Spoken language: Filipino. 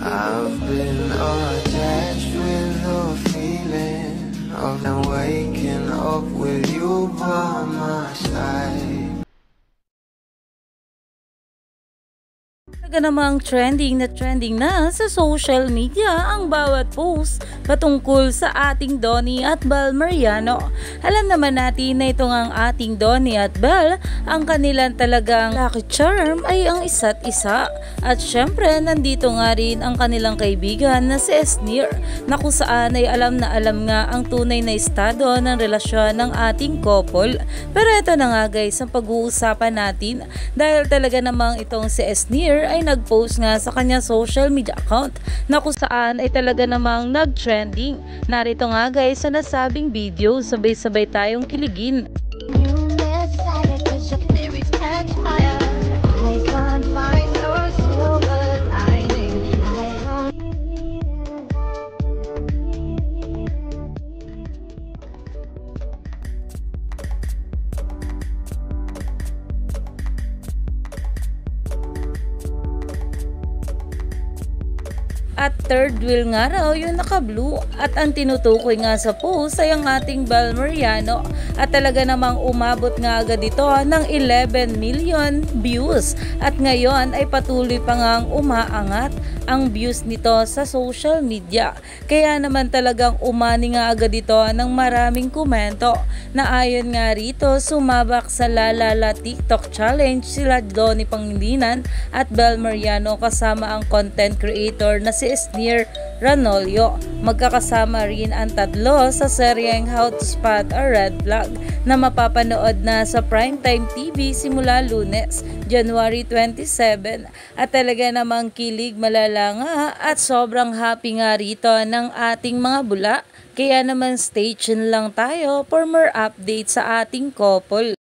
I've been attached with the feeling of waking up with you by my side. Talaga namang trending na sa social media ang bawat post patungkol sa ating Donnie at Belle Mariano. Alam naman natin na itong ang ating Donnie at Belle, ang kanilang talagang lucky charm ay ang isa't isa. At syempre nandito nga rin ang kanilang kaibigan na si Esnir, na kung saan ay alam na alam nga ang tunay na estado ng relasyon ng ating couple. Pero ito na nga guys ang pag-uusapan natin, dahil talaga namang itong si Esnir ay nag-post nga sa kanyang social media account na kung saan ay talaga namang nag-trending. Narito nga guys sa nasabing video, sabay-sabay tayong kiligin. At third wheel nga raw yung naka-blue, at ang tinutukoy nga sa post ay ang ating Belle Mariano, at talaga namang umabot nga agad ito ng 11 million views, at ngayon ay patuloy pa ngang umaangat ang views nito sa social media. Kaya naman talagang umani nga agad ito ng maraming komento na ayon nga rito sumabak sa Lalala TikTok Challenge sila Donnie Pangilinan at Belle Mariano kasama ang content creator na si Esnir Ranolio. Magkakasama rin ang tatlo sa seryeng How to Spot a Red Flag na mapapanood na sa Primetime TV simula Lunes, January 27. At talaga namang kilig, malala nga at sobrang happy nga rito ng ating mga bula. Kaya naman stay tuned lang tayo for more updates sa ating couple.